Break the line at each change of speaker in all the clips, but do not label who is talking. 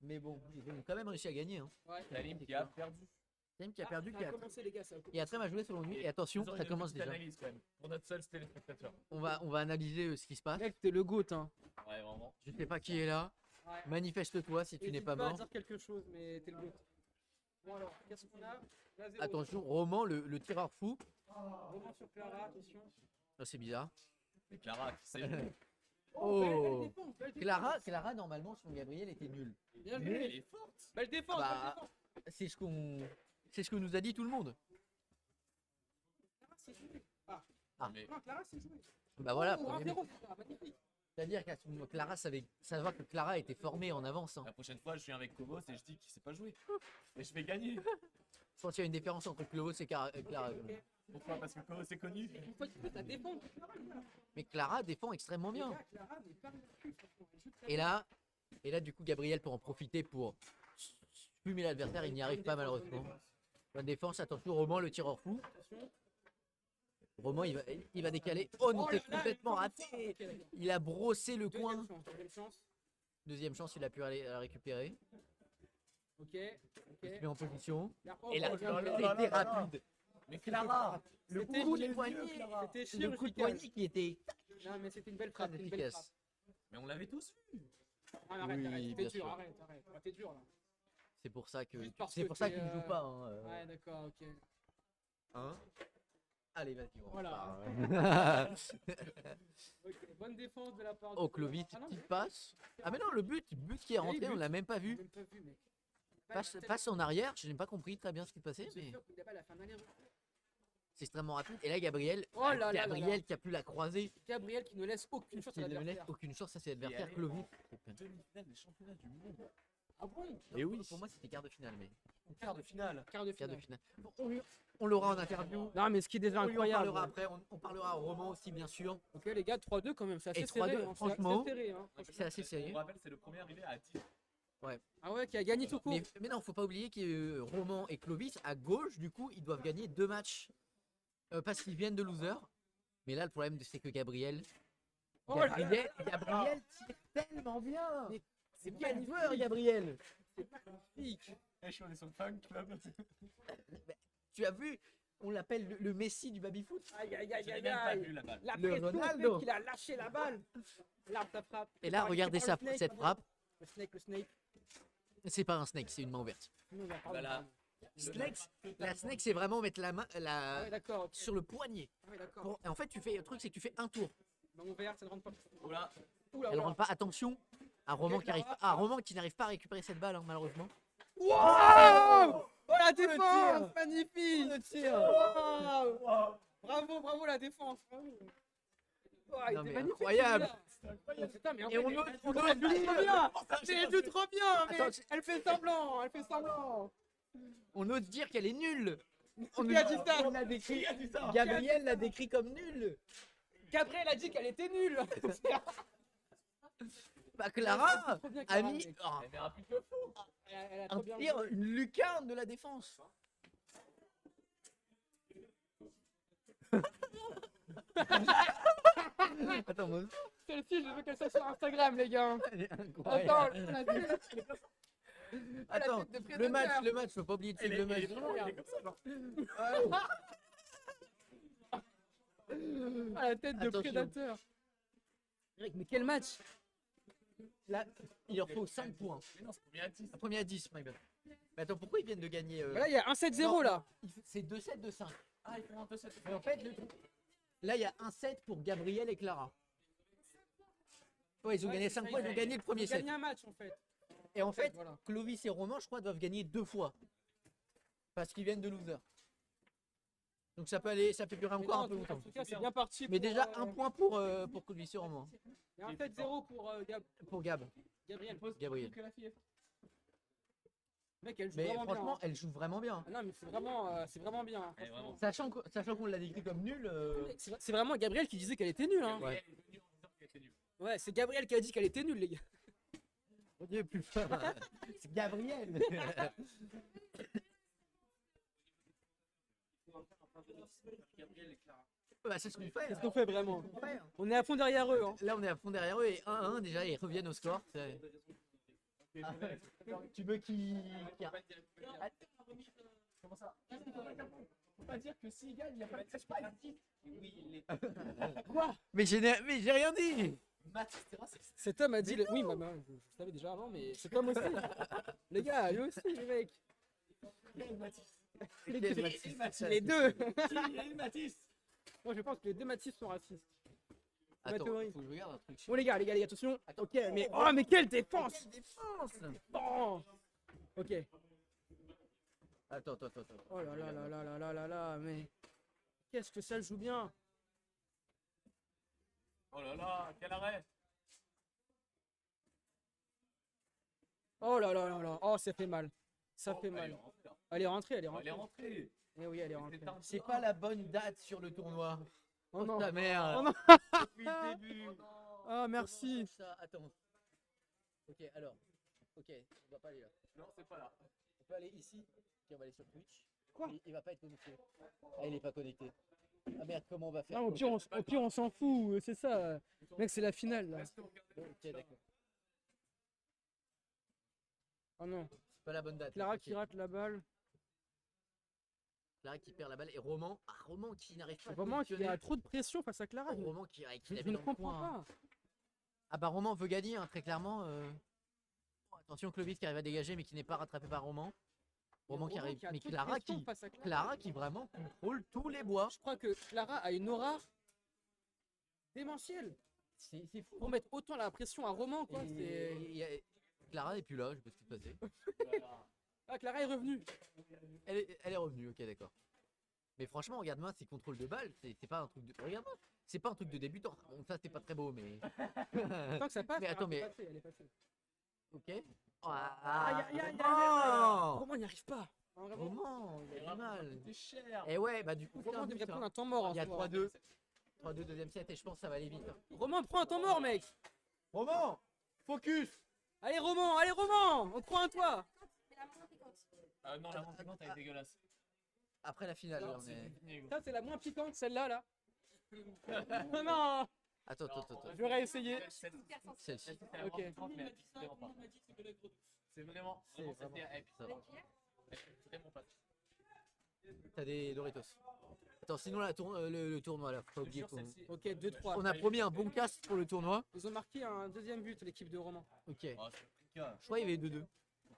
Mais bon, ils ont quand même réussi à gagner. Hein.
Ouais.
Talim qui a perdu.
Talim qui a perdu,
Ça a commencé, les gars, ça a commencé.
qui a très mal joué selon lui. Et attention,
Ils ont
ça
une
commence
petite
déjà.
analyse, quand même, pour notre seul téléspectateur.
On va analyser ce qui se passe.
Mec, t'es le GOAT, hein.
Ouais, vraiment.
Je sais pas qui est là.
Ouais.
Manifeste-toi si tu n'es
N'hésite
pas
à
mort.
dire quelque chose, mais t'es le GOAT. Bon alors, qu'est-ce qu'on a là, 0.
Attention, Roman, le tireur fou.
Roman sur Clara, attention.
Oh, c'est bizarre.
Et Clara, c'est
Oh.
Belle défense, belle défense.
Clara, normalement, son Gabriel était nul.
Bien
elle
joué.
est forte.
Belle défense,
Bah,
belle défense.
c'est ce que nous a dit tout le monde.
Clara, c'est joué. Ah,
Mais
non, Clara, c'est joué.
Bah voilà,
Oh,
premier
1-0, c'est ça, magnifique.
c'est-à-dire que Clara savait, ça va que Clara était formée en avance. Hein.
la prochaine fois, je viens avec Kobos et je dis qu'il sait pas jouer. Et je vais gagner.
Je pense qu'il y a une différence entre Clovos et Clara.
Ok.
Pourquoi? Parce que Kobos est connu.
Une fois qu'il fait ta défense, Clara, les gars.
Mais Clara défend extrêmement
Les
bien.
gars, Clara n'est pas ridicule, franchement. Elle joue très
Et
bien.
là, du coup, Gabriel peut en profiter pour fumer l'adversaire. Il n'y arrive pas malheureusement. Bonne défense, attention, Roman, le tireur fou.
Attention.
Roman, il va décaler. Oh non,
Oh
c'est
là là,
complètement
elle
raté.
prend une fois. Ok,
Il a brossé le
deuxième
coin.
chance, deuxième chance.
Deuxième chance, il a pu aller la récupérer.
Ok,
Il se
ok.
met en position.
Oh,
Et là,
oh, bien joué.
c'était rapide.
Mais
Clara, le
C'était
coup de
les
poignet,
C'était
le coup de
chirurgical.
poignet qui était
Non, mais c'était une belle
très
frappe, une belle frappe.
efficace.
Mais on l'avait tous vu.
Ah, arrête,
Oui,
arrête, t'es
bien
dur,
sûr.
arrête. Ah, t'es dur là.
C'est pour ça que
Juste parce
c'est
que
pour ça
t'es,
qu'il ne joue pas.
Ouais, d'accord, ok.
Hein. Allez, vas-y. on
Voilà.
repart.
Ok, bonne défense de la part
Oh,
de
Clovis,
Ah non,
petite
mais-
passe. Ah mais non, le but qui est
Oui,
rentré, on
but.
l'a même pas
J'ai
vu.
même pas vu, mec.
Passe en arrière, je n'ai pas compris très bien ce qui se passait, mais
Il a pas la fin d'aller.
c'est extrêmement rapide. Et là, Gabriel,
Oh là là là
Gabriel
là.
qui a pu la croiser,
Gabriel qui ne laisse aucune chance à
qui ne laisse
l'adversaire.
aucune chance à ses
Et
adversaires.
allez,
Clovis.
Demi-finale des championnats du monde.
Ah bon?
Et oui, pour moi c'était quart de finale, mais
Quart de finale.
Quart de
quart de
finale.
finale. Bon, on l'aura en interview.
Non, mais ce qui est déjà
On lui en
incroyable.
parlera après. On parlera au roman aussi, bien sûr.
Ok, les gars, 3-2 quand même, c'est assez
Et
serré.
3-2,
hein,
franchement,
c'est assez serré, hein.
C'est assez sérieux.
On rappelle, c'est le premier arrivé à 10.
Ah ouais, qui a gagné tout court.
Mais non, faut pas oublier que Roman et Clovis à gauche, du coup, ils doivent gagner 2 matchs parce qu'ils viennent de loser. Mais là, le problème, c'est que Gabriel
Oh là là.
Gabriel tire tellement bien.
Mais
C'est quel joueur, Gabriel.
magnifique.
Et je suis allé sur le fan club.
Tu as vu, on l'appelle le Messi du baby-foot.
Aïe, aïe, aïe,
J'ai
aïe,
même pas
aïe.
vu la balle.
La
Le
pression
Ronaldo.
fait qu'il a lâché la balle. Là, ça frappe.
Et là, regardez cette frappe.
Le snake, le snake.
C'est pas un snake, c'est une main ouverte.
Non, mais pardon,
Voilà.
pardon.
La snake, c'est vraiment mettre la main
Ah ouais, d'accord. ok.
sur le poignet.
Ah ouais, d'accord.
Et en fait, le truc, c'est que tu fais un tour.
Main ouverte, ça ne rentre pas.
Oula.
Oula,
Elle
oula.
rentre pas. Attention, un Roman qui arrive, Roman qui n'arrive pas à récupérer cette balle, hein, malheureusement.
Wow! Oh la
tir.
défense! Magnifique!
Le tir.
Wow! Bravo, bravo la défense! Bravo! Oh, il
Non,
était
mais
magnifique,
incroyable.
celui-là. Putain, mais en
Et
fait,
on
elle
ose-
joue
on
trop
ose-
bien! Mais elle joue trop bien! Mais
Attends,
elle fait semblant! Elle fait semblant!
On ose dire qu'elle est nulle.
Qui a dit ça?
On l'a décrit. Gabriel l'a décrit comme nulle.
Gabriel a dit qu'elle était nulle!
Bah Clara
Trop bien,
a
Clara,
mis
mec.
Elle met un but de fou.
Elle a
un
trop bien
tir,
joué.
une lucarne de la défense. Attends, moi,
Celle-ci, je veux qu'elle soit sur Instagram, les gars!
elle est
Attends,
incroyable.
la tête
Attends,
de prédateur.
le match, faut pas oublier de suivre le match.
Il est comme ça, genre.
Ah, la tête de
Attention.
prédateur! Mais quel match!
Là, il leur faut 5 points.
Mais non, c'est premier à 10.
Un premier à 10, my bad. Mais attends, pourquoi ils viennent de gagner
Bah là, il y a un 7-0 là!
C'est 2-7, 2-5.
Ah, ils font un peu cette.
Mais en fait, là, il y a un 7 pour Gabriel et Clara. Ouais, ils ont
Ouais,
gagné
c'est
5
ça,
points,
ils
ils ont
ont-
gagné le premier
Ils ont
set.
gagné un match en fait.
Et en fait,
Voilà.
Clovis et Roman, je crois, doivent gagner 2 fois. Parce qu'ils viennent de loser. Donc ça peut aller, ça peut durer
Mais
encore
non,
un peu
en
longtemps.
tout cas, c'est bien parti.
Mais
pour,
déjà, un point pour Clovis et Roman.
Il y a un 7-0 pour
Pour Gab.
Gabriel.
Gabriel.
Que la fille est forte.
Mec, elle joue
Mais
vraiment
franchement,
bien.
elle joue vraiment bien.
Ah non, mais c'est vraiment bien. hein,
Elle est
franchement.
vraiment-
Sachant qu'on l'a décrit comme nul.
C'est vraiment Gabriel qui disait qu'elle était nulle. Hein.
Ouais.
Elle est venue en disant qu'elle était nulle.
Ouais, c'est Gabriel qui a dit qu'elle était nulle, les gars.
Mon Dieu, plus fort. C'est Gabriel. Bah, c'est ce qu'on fait.
C'est ce
hein.
qu'on fait vraiment.
C'est ce qu'on fait, hein.
On est à fond derrière eux. Hein.
Là, on est à fond derrière eux et 1-1 déjà, ils reviennent au score. C'est- Tu veux qu'il.
Comment ça? Faut pas dire que s'il gagne, il n'y a pas de cash prize. Oui, il est.
Mais j'ai rien dit.
Matt, c'est
Cet homme a dit. Oui, bah, je savais déjà avant, mais cet homme aussi. Les gars, lui aussi, les mecs. Les deux.
Et Mathis.
Moi, je pense que les deux Mathis sont racistes. Ma
Attends,
théorie.
faut que je regarde un truc.
Bon, les gars, attention.
Attends.
Ok, mais. Oh, mais quelle défense!
Quelle défense!
Bon. Ok.
Attends.
Oh là là là là là là là là, mais. Qu'est-ce que ça joue bien!
Oh là là, quel arrêt.
Oh là là là là. Oh, ça fait mal. Ça fait mal. Elle est rentrée, elle est
Elle est
rentrée.
rentrée.
Eh oui, elle est rentrée.
C'est pas la bonne date sur le tournoi.
Oh non.
Ta mère.
Oh non.
Depuis le début.
Ah, merci.
Ça, attends. Ok, alors. Ok, on va pas aller là.
Non, c'est pas là.
On peut aller ici. Ok, on va aller sur Twitch.
Quoi?
Il va pas être connecté. Ah, il est pas connecté. Ah merde, comment on va faire?
Non, au pire, on s'en fout. C'est ça. Mec, c'est la finale là.
Ok, d'accord.
Oh non.
C'est pas la bonne date.
Clara
Ok.
qui rate la balle.
Clara qui perd la balle et Roman. Ah, Roman qui n'arrive pas à
Vraiment, il y
positionner.
a trop de pression face à Clara.
Roman qui
Je
l'avait
ne
dans le
comprends
coin.
pas.
Ah bah Roman veut gagner, hein, très clairement. Oh, attention, Clovis qui arrive à dégager mais qui n'est pas rattrapé par Roman. Roman qui arrive.
a
Mais
trop de
Clara
pression
qui.
face à Clara.
Clara qui vraiment contrôle tous les bois.
Je crois que Clara a une aura démentielle
C'est fou.
pour mettre autant la pression à Roman, quoi.
Clara est plus là, je sais pas ce qui s'est passé.
Ah, Clara est revenue.
Elle est revenue, ok d'accord. Mais franchement, regarde-moi, ces contrôles de balles, c'est pas un truc de. Regarde-moi, c'est pas un truc de débutant. Bon, ça c'était pas très beau, mais.
Tant que ça passe,
Mais attends, mais-
elle est passée.
Ok.
Aïe, aïe, aïe,
Roman
Roman n'y arrive pas. Hein, vraiment.
Roman, il a du mal.
C'était cher.
Et ouais, bah du coup, c'est
Roman
un
devrait
but,
prendre
hein.
un temps mort. en
Il y a
soi.
3-2. 3-2 deuxième set et je pense que ça va aller vite. Hein.
Roman, prends un temps mort, mec.
Roman, focus.
Allez, Roman, on croit en toi.
Non, la montée elle est dégueulasse.
Après la finale,
Non,
on
c'est
est.
fini, gros.
Ça, c'est la moins piquante, celle-là, là. Non,
Attends.
j'aurais essayé.
Celle-ci.
Ok.
C'est vraiment.
C'est
Vraiment,
vraiment-
c'était
ça va.
vraiment pas.
T'as des Doritos. Attends, sinon le tournoi là, faut pas oublier qu'on.
Ok, 2-3.
On a promis un bon cast pour le tournoi.
Ils ont marqué un deuxième but, l'équipe de Roman.
Ok. Je
Oh, c'est le cas.
crois qu'il y avait 2-2.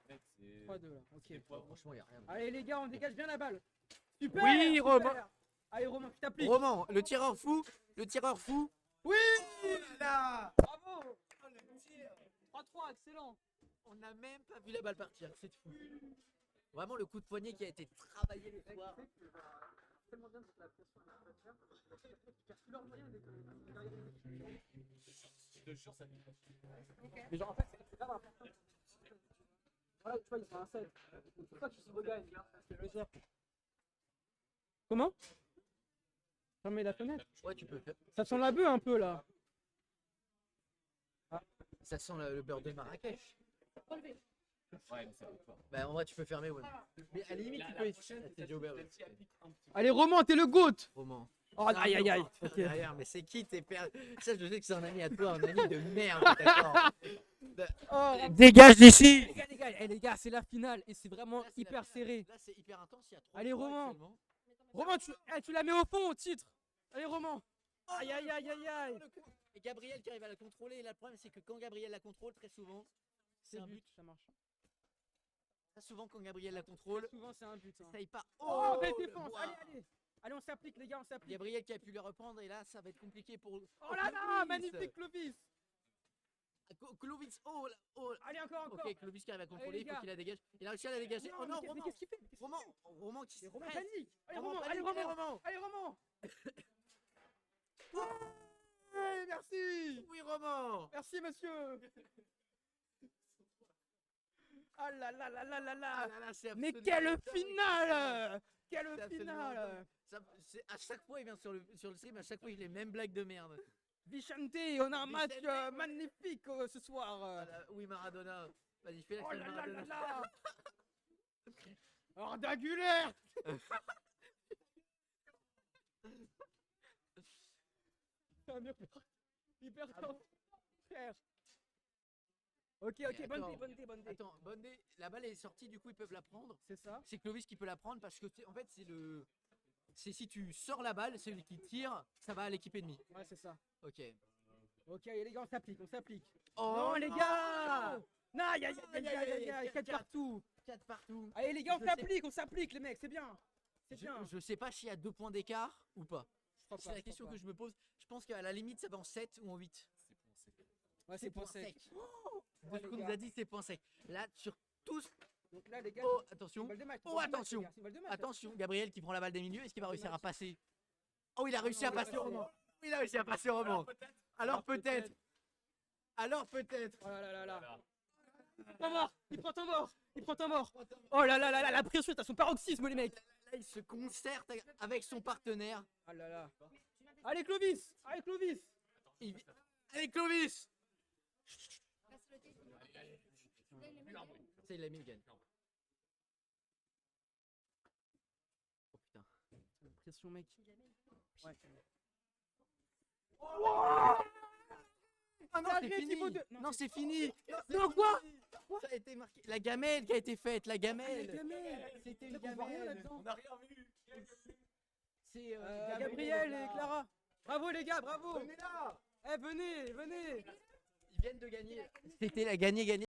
Mec, c'est.
3-2, là. Ok.
Franchement, il y a rien.
Allez, les gars, on dégage bien la balle. Super.
Oui,
super.
Roman.
Allez, Roman, tu t'appliques.
Roman, le tireur fou.
Oui.
Là.
Bravo. 3-3, excellent.
On n'a même pas vu la balle partir, c'est fou. Vraiment le coup de poignet qui a été travaillé le soir.
Tellement bien que la pression est leur moyen
Je te jure, ça me
Mais genre, en fait, c'est grave important. Voilà, tu vois, ils sont un 7. C'est pour ça qu'ils se regagnent. C'est le dire. Comment? Fermez la fenêtre.
Ouais, tu peux faire.
Ça sent la bœuf un peu là.
Ça sent le beurre de Marrakech.
Ouais, mais ça fait pas.
Bah en vrai, tu peux fermer, ouais. Mais à la limite, tu peux.
La prochaine,
C'est déjà ouvert.
celle-ci, elle pique un petit peu.
Allez, Roman, t'es le GOAT.
Roman.
Oh, aïe aïe aïe. Ok.
Derrière, mais c'est qui tes pères? Ça, je sais que c'est un ami à toi, un ami de merde, d'accord.
Oh,
Dégage d'ici!
les gars, c'est la finale et c'est vraiment
Là, c'est la
hyper
finale.
serré.
Là, c'est hyper intense, il y a 3
Allez, Roman.
actuellement.
Roman, tu la mets au fond au titre. Allez, Roman. Aïe aïe aïe aïe aïe.
Et Gabriel qui arrive à la contrôler. Et là, le problème, c'est que quand Gabriel la contrôle, très souvent, c'est un but.
Ça marche.
Très souvent, quand Gabriel la contrôle,
Souvent, c'est un but. Hein.
ça y part.
Oh, belle
le
défense.
bois.
Allez, allez. Allez, on s'applique, les gars, on s'applique.
Gabriel qui a pu le reprendre. Et là, ça va être compliqué pour.
Oh là là, magnifique Clovis.
Clovis, oh, là, oh.
Allez, encore.
Ok, Clovis qui arrive à contrôler,
les
il faut
gars.
qu'il la dégage. Il a réussi à la dégager.
Non,
Oh non,
mais
Roman.
qu'est-ce qu'il fait?
Roman qui
C'est
se
Roman
presse.
panique. Allez,
Roman
Roman,
panique.
allez, Roman. Allez, Roman. Ouais, merci.
Oui, Roman.
Merci, monsieur. Ah là là là là là
Ah
là.
là là, c'est
Mais
absolument
quelle
dingue.
finale.
C'est
Quelle
absolument
finale.
dingue. À chaque fois, il vient sur le stream, à chaque fois, il a les mêmes blagues de merde.
Vicente, on a un match
Vicente.
magnifique ce soir.
Voilà, oui, Maradona. Vas-y, fais
Oh
l'accent
là
de
là là
Maradona.
là. Ordagulaire. C'est un mur hyper top. Frère. Ok,
Mais
ok, bonne
attends.
dé, bonne dé, bonne dé.
Attends, bonne dé, la balle est sortie, du coup ils peuvent la prendre.
C'est ça.
C'est Clovis qui peut la prendre parce que en fait c'est le. C'est si tu sors la balle, celui qui tire, ça va à l'équipe ennemie.
Ouais, c'est ça.
Ok.
Ok, les gars, on s'applique, on s'applique.
Oh
non, les gars. Non, aïe, aïe, aïe,
Aïe, aïe,
aïe, aïe,
aïe,
4
quatre.
partout.
4 partout.
Allez, les gars,
Je sais-
on s'applique, les mecs, c'est bien. C'est bien.
Je sais pas s'il y a 2 points d'écart ou pas.
Je crois
C'est
pas,
la
je
question
crois
que je me pose. Je pense qu'à la limite ça va en 7 ou en 8.
pas. Ouais, c'est point sec.
De ce qu'on nous a dit, c'est point sec. Là, sur tous.
Donc là, les gars,
Oh,
c'est
attention.
une balle de match.
Oh, attention.
C'est une balle de match, là.
Attention, Gabriel qui prend la balle des milieux. Est-ce qu'il va réussir à passer? Oh, il a réussi
non,
à
il a
passer au
passé.
roman. Il a réussi à passer au roman. Alors peut-être. Alors peut-être.
Oh là là là là. Temps mort. Il prend temps mort. Il prend temps mort. Oh là là là là, la pression est à son paroxysme, les mecs.
Là, il se concerte avec son partenaire.
Oh là là. Allez, Clovis. Allez, Clovis.
Allez, Clovis. Ça, il l'a mis, il gagne. Oh putain.
Pression, mec. Ouais.
Ah non, c'est
Arrête,
fini.
niveau deux.
Non, c'est fini.
Non, quoi?
Ça a été marqué. La gamelle qui a été faite, la
Ah,
gamelle.
les gamelles.
C'était
On
une
voit rien
gamelle.
là-dedans.
On n'a rien vu.
C'est
Gabriel et Clara. Bravo, les gars, bravo.
Venez là.
Eh, venez, venez.
Ils viennent de gagner. C'était la gagner.